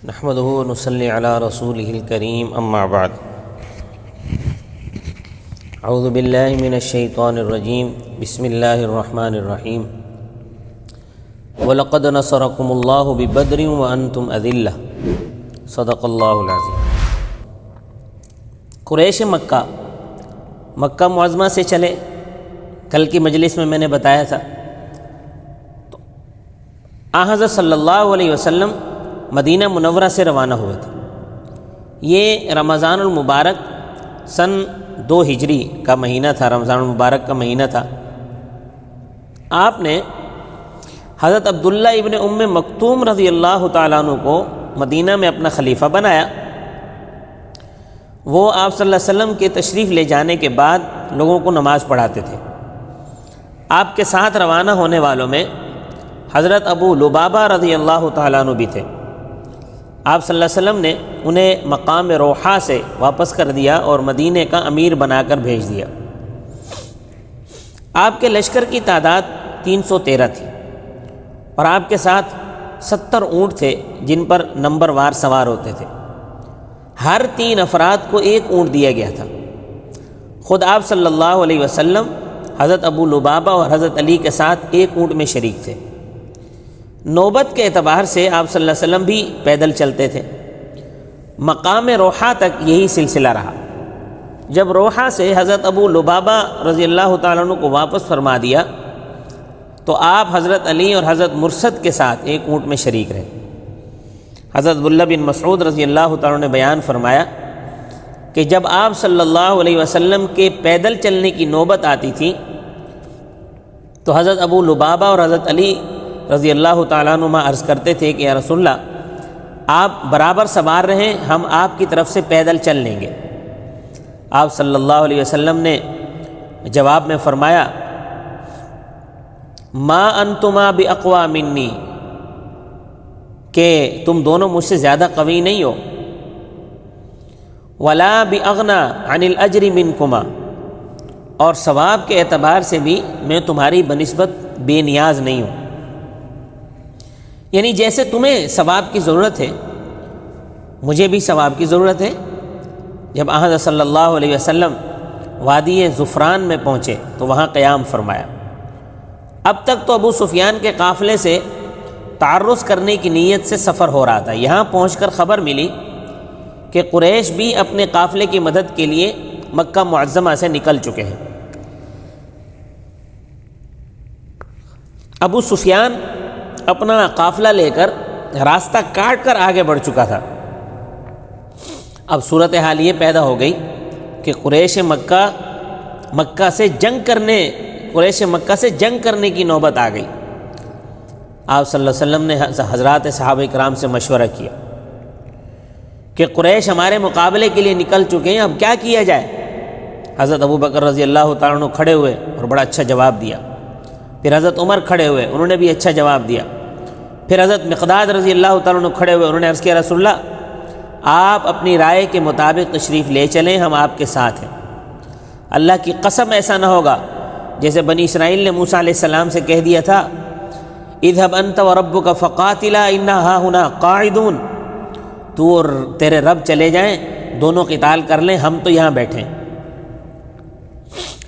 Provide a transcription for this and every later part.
نحمده ونصلي على رسوله الكريم اما بعد اعوذ باللہ من الشیطان الرجیم بسم اللہ الرحمن الرحیم وَلَقَدْ نَصَرَكُمُ اللَّهُ بِبَدْرٍ وَأَنْتُمْ أَذِلَّةٌ صدق اللہ العظیم۔ قریش مکہ معظمہ سے چلے، کل کی مجلس میں نے بتایا تھا، تو حضرت صلی اللہ علیہ وسلم مدینہ منورہ سے روانہ ہوئے تھے۔ یہ رمضان المبارک سن 2 ہجری کا مہینہ تھا، رمضان المبارک کا مہینہ تھا۔ آپ نے حضرت عبداللہ ابن ام مکتوم رضی اللہ تعالیٰ عنہ کو مدینہ میں اپنا خلیفہ بنایا۔ وہ آپ صلی اللہ علیہ وسلم کے تشریف لے جانے کے بعد لوگوں کو نماز پڑھاتے تھے۔ آپ کے ساتھ روانہ ہونے والوں میں حضرت ابو لبابہ رضی اللہ تعالیٰ عنہ بھی تھے۔ آپ صلی اللہ علیہ وسلم نے انہیں مقام روحا سے واپس کر دیا اور مدینے کا امیر بنا کر بھیج دیا۔ آپ کے لشکر کی تعداد 313 تھی اور آپ کے ساتھ 70 اونٹ تھے جن پر نمبر وار سوار ہوتے تھے۔ ہر 3 افراد کو 1 اونٹ دیا گیا تھا۔ خود آپ صلی اللہ علیہ وسلم حضرت ابو لبابہ اور حضرت علی کے ساتھ 1 اونٹ میں شریک تھے۔ نوبت کے اعتبار سے آپ صلی اللہ علیہ وسلم بھی پیدل چلتے تھے۔ مقام روحا تک یہی سلسلہ رہا۔ جب روحا سے حضرت ابو لبابہ رضی اللہ تعالیٰ عنہ کو واپس فرما دیا تو آپ حضرت علی اور حضرت مرثد کے ساتھ 1 اونٹ میں شریک رہے۔ حضرت عبداللہ بن مسعود رضی اللہ تعالیٰ عنہ نے بیان فرمایا کہ جب آپ صلی اللہ علیہ وسلم کے پیدل چلنے کی نوبت آتی تھی تو حضرت ابو لبابہ اور حضرت علی رضی اللہ تعالیٰ عنہ عرض کرتے تھے کہ یا رسول اللہ، آپ برابر سوار رہیں، ہم آپ کی طرف سے پیدل چل لیں گے۔ آپ صلی اللہ علیہ وسلم نے جواب میں فرمایا ما انتما باقوی منی، کہ تم دونوں مجھ سے زیادہ قوی نہیں ہو، ولا باغنی عن الاجر منکما، اور ثواب کے اعتبار سے بھی میں تمہاری بنسبت بے نیاز نہیں ہوں۔ یعنی جیسے تمہیں ثواب کی ضرورت ہے مجھے بھی ثواب کی ضرورت ہے۔ جب حضرت صلی اللہ علیہ وسلم وادی زفران میں پہنچے تو وہاں قیام فرمایا۔ اب تک تو ابو سفیان کے قافلے سے تعرض کرنے کی نیت سے سفر ہو رہا تھا۔ یہاں پہنچ کر خبر ملی کہ قریش بھی اپنے قافلے کی مدد کے لیے مکہ معظمہ سے نکل چکے ہیں۔ ابو سفیان اپنا قافلہ لے کر راستہ کاٹ کر آگے بڑھ چکا تھا۔ اب صورتحال یہ پیدا ہو گئی کہ قریش مکہ سے جنگ کرنے کی نوبت آ گئی۔ آپ صلی اللہ علیہ وسلم نے حضرات صحابہ کرام سے مشورہ کیا کہ قریش ہمارے مقابلے کے لیے نکل چکے ہیں، اب کیا کیا جائے؟ حضرت ابو بکر رضی اللہ تعالیٰ عنہ کھڑے ہوئے اور بڑا اچھا جواب دیا۔ پھر حضرت عمر کھڑے ہوئے، انہوں نے بھی اچھا جواب دیا۔ پھر حضرت مقداد رضی اللہ تعالیٰ عنہ کھڑے ہوئے، انہوں نے عرض کیا رسول اللہ، آپ اپنی رائے کے مطابق تشریف لے چلیں، ہم آپ کے ساتھ ہیں۔ اللہ کی قسم ایسا نہ ہوگا جیسے بنی اسرائیل نے موسیٰ علیہ السلام سے کہہ دیا تھا اذهب انت وربك فقاتلا انا هاهنا قاعدون، تو اور تیرے رب چلے جائیں، دونوں قتال کر لیں، ہم تو یہاں بیٹھے ہیں۔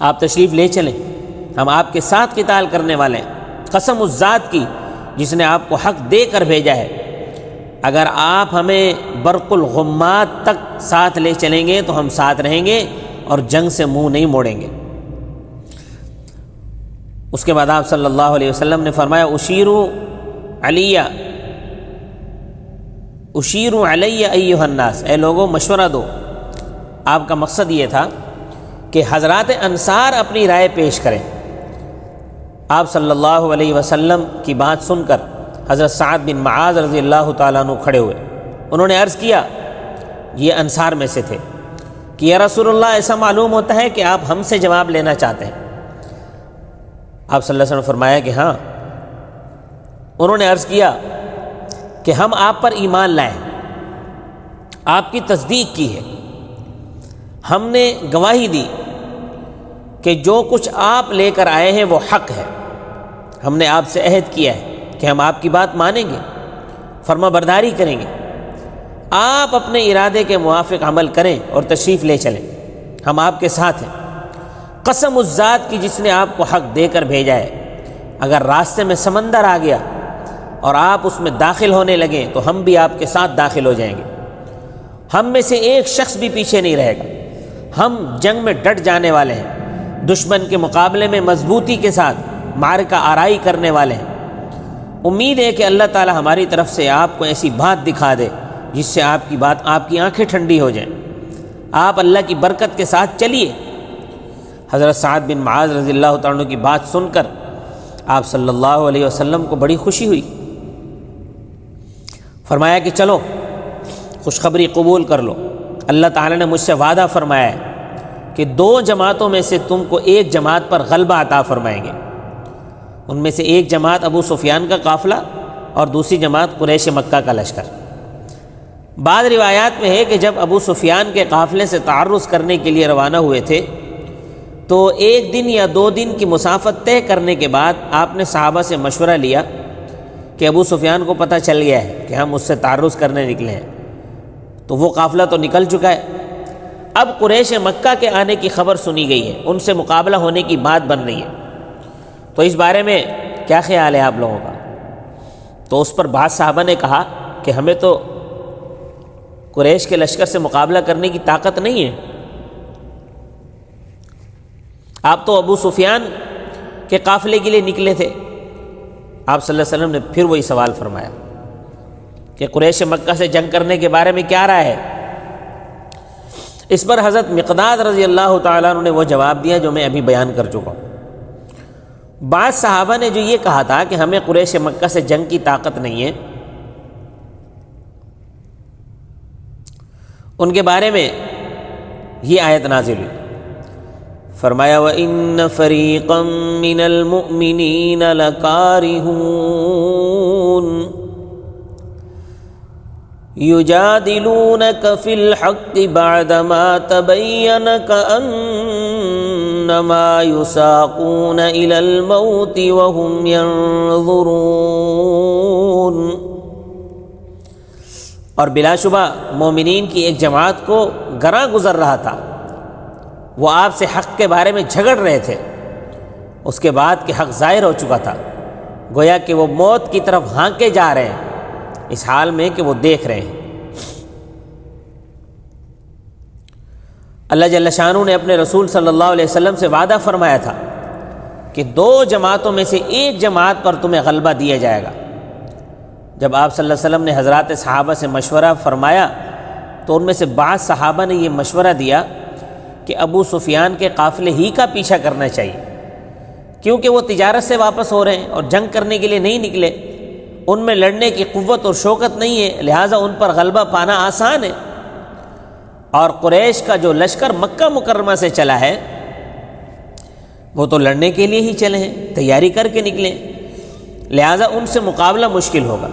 آپ تشریف لے چلیں، ہم آپ کے ساتھ قتال کرنے والے ہیں۔ قسم اس ذات کی جس نے آپ کو حق دے کر بھیجا ہے، اگر آپ ہمیں برق الغمات تک ساتھ لے چلیں گے تو ہم ساتھ رہیں گے اور جنگ سے منہ نہیں موڑیں گے۔ اس کے بعد آپ صلی اللہ علیہ وسلم نے فرمایا اشیروا علی ایھا الناس، اے لوگوں مشورہ دو۔ آپ کا مقصد یہ تھا کہ حضرات انصار اپنی رائے پیش کریں۔ آپ صلی اللہ علیہ وسلم کی بات سن کر حضرت سعد بن معاذ رضی اللہ تعالیٰ عنہ کھڑے ہوئے۔ انہوں نے عرض کیا، یہ انصار میں سے تھے، کہ یا رسول اللہ، ایسا معلوم ہوتا ہے کہ آپ ہم سے جواب لینا چاہتے ہیں۔ آپ صلی اللہ علیہ وسلم نے فرمایا کہ ہاں۔ انہوں نے عرض کیا کہ ہم آپ پر ایمان لائے، آپ کی تصدیق کی ہے، ہم نے گواہی دی کہ جو کچھ آپ لے کر آئے ہیں وہ حق ہے، ہم نے آپ سے عہد کیا ہے کہ ہم آپ کی بات مانیں گے، فرما برداری کریں گے۔ آپ اپنے ارادے کے موافق عمل کریں اور تشریف لے چلیں، ہم آپ کے ساتھ ہیں۔ قسم اس ذات کی جس نے آپ کو حق دے کر بھیجا ہے، اگر راستے میں سمندر آ گیا اور آپ اس میں داخل ہونے لگیں تو ہم بھی آپ کے ساتھ داخل ہو جائیں گے، ہم میں سے ایک شخص بھی پیچھے نہیں رہے گا، ہم جنگ میں ڈٹ جانے والے ہیں، دشمن کے مقابلے میں مضبوطی کے ساتھ معرکہ آرائی کرنے والے ہیں۔ امید ہے کہ اللہ تعالی ہماری طرف سے آپ کو ایسی بات دکھا دے جس سے آپ کی آنکھیں ٹھنڈی ہو جائیں، آپ اللہ کی برکت کے ساتھ چلیے۔ حضرت سعد بن معاذ رضی اللہ تعالیٰ عنہ کی بات سن کر آپ صلی اللہ علیہ وسلم کو بڑی خوشی ہوئی، فرمایا کہ چلو خوشخبری قبول کر لو، اللہ تعالیٰ نے مجھ سے وعدہ فرمایا ہے کہ 2 جماعتوں میں سے تم کو ایک جماعت پر غلبہ عطا فرمائیں گے۔ ان میں سے ایک جماعت ابو سفیان کا قافلہ اور دوسری جماعت قریش مکہ کا لشکر۔ بعض روایات میں ہے کہ جب ابو سفیان کے قافلے سے تعرض کرنے کے لیے روانہ ہوئے تھے تو 1 دن یا 2 دن کی مسافت طے کرنے کے بعد آپ نے صحابہ سے مشورہ لیا کہ ابو سفیان کو پتہ چل گیا ہے کہ ہم اس سے تعرض کرنے نکلے ہیں، تو وہ قافلہ تو نکل چکا ہے، اب قریش مکہ کے آنے کی خبر سنی گئی ہے، ان سے مقابلہ ہونے کی بات بن رہی ہے، تو اس بارے میں کیا خیال ہے آپ لوگوں کا؟ تو اس پر بعض صحابہ نے کہا کہ ہمیں تو قریش کے لشکر سے مقابلہ کرنے کی طاقت نہیں ہے، آپ تو ابو سفیان کے قافلے کے لیے نکلے تھے۔ آپ صلی اللہ علیہ وسلم نے پھر وہی سوال فرمایا کہ قریش مکہ سے جنگ کرنے کے بارے میں کیا رائے ہے؟ اس پر حضرت مقداد رضی اللہ تعالیٰ عنہ نے وہ جواب دیا جو میں ابھی بیان کر چکا ہوں۔ بعض صحابہ نے جو یہ کہا تھا کہ ہمیں قریش مکہ سے جنگ کی طاقت نہیں ہے، ان کے بارے میں یہ آیت نازل ہوئی، فرمایا وَإِنَّ فَرِيقًا مِّنَ الْمُؤْمِنِينَ لَكَارِهُونَ يُجَادِلُونَكَ فِي الْحَقِّ بَعْدَمَا تَبَيَّنَ كَأَنَّمَا يُسَاقُونَ إِلَى الْمَوْتِ وَهُمْ يَنظُرُونَ۔ اور بلا شبہ مومنین کی ایک جماعت کو گراں گزر رہا تھا، وہ آپ سے حق کے بارے میں جھگڑ رہے تھے، اس کے بعد کہ حق ظاہر ہو چکا تھا، گویا کہ وہ موت کی طرف ہانکے جا رہے ہیں، اس حال میں کہ وہ دیکھ رہے ہیں۔ اللہ جل شانہ نے اپنے رسول صلی اللہ علیہ وسلم سے وعدہ فرمایا تھا کہ 2 جماعتوں میں سے ایک جماعت پر تمہیں غلبہ دیا جائے گا۔ جب آپ صلی اللہ علیہ وسلم نے حضرات صحابہ سے مشورہ فرمایا تو ان میں سے بعض صحابہ نے یہ مشورہ دیا کہ ابو سفیان کے قافلے ہی کا پیچھا کرنا چاہیے، کیونکہ وہ تجارت سے واپس ہو رہے ہیں اور جنگ کرنے کے لیے نہیں نکلے، ان میں لڑنے کی قوت اور شوکت نہیں ہے، لہٰذا ان پر غلبہ پانا آسان ہے، اور قریش کا جو لشکر مکہ مکرمہ سے چلا ہے وہ تو لڑنے کے لیے ہی چلے ہیں، تیاری کر کے نکلے، لہٰذا ان سے مقابلہ مشکل ہوگا۔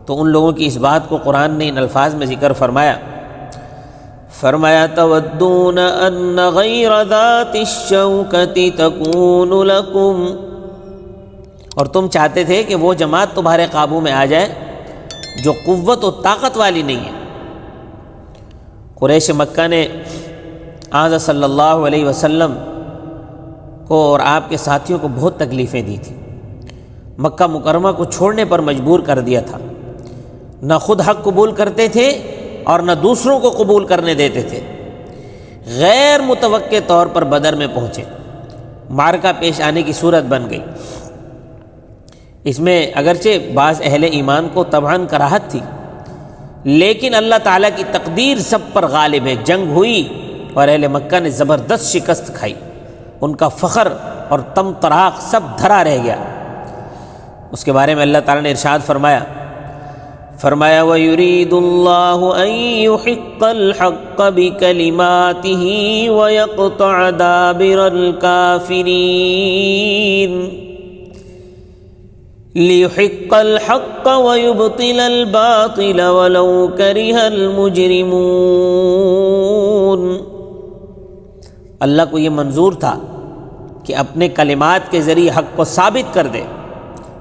تو ان لوگوں کی اس بات کو قرآن نے ان الفاظ میں ذکر فرمایا تودون ان غیر ذات الشوکۃ تکون لکم، اور تم چاہتے تھے کہ وہ جماعت تمہارے قابو میں آ جائے جو قوت و طاقت والی نہیں ہے۔ قریش مکہ نے آقا صلی اللہ علیہ وسلم کو اور آپ کے ساتھیوں کو بہت تکلیفیں دی تھیں، مکہ مکرمہ کو چھوڑنے پر مجبور کر دیا تھا، نہ خود حق قبول کرتے تھے اور نہ دوسروں کو قبول کرنے دیتے تھے، غیر متوقع طور پر بدر میں پہنچے، معرکہ پیش آنے کی صورت بن گئی۔ اس میں اگرچہ بعض اہل ایمان کو طبعاً کراہت تھی، لیکن اللہ تعالیٰ کی تقدیر سب پر غالب ہے، جنگ ہوئی اور اہل مکہ نے زبردست شکست کھائی، ان کا فخر اور تم طراق سب دھرا رہ گیا۔ اس کے بارے میں اللہ تعالیٰ نے ارشاد فرمایا وَيُرِيدُ اللَّهُ أَن يُحِقَّ الْحَقَّ بِكَلِمَاتِهِ وَيَقْطَعَ دَابِرَ الْكَافِرِينَ لِيُحِقَّ الْحَقَّ وَيُبْطِلَ الْبَاطِلَ وَلَوْ كَرِهَ الْمُجْرِمُونَ۔ اللہ کو یہ منظور تھا کہ اپنے کلمات کے ذریعے حق کو ثابت کر دے،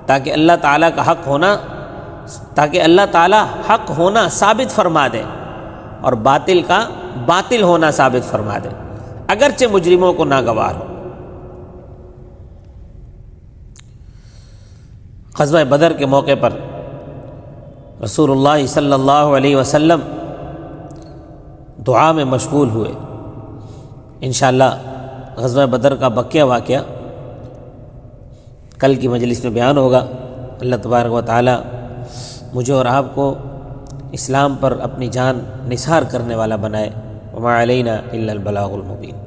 تاکہ اللہ تعالیٰ کا حق ہونا تاکہ اللہ تعالیٰ حق ہونا ثابت فرما دے اور باطل کا باطل ہونا ثابت فرما دے، اگرچہ مجرموں کو ناگوار ہو۔ غزوہ بدر کے موقع پر رسول اللہ صلی اللہ علیہ وسلم دعا میں مشغول ہوئے۔ انشاءاللہ غزوہ بدر کا بقیہ واقعہ کل کی مجلس میں بیان ہوگا۔ اللہ تبارک و تعالی مجھے اور آپ کو اسلام پر اپنی جان نثار کرنے والا بنائے۔ وما علینا الا البلاغ المبین۔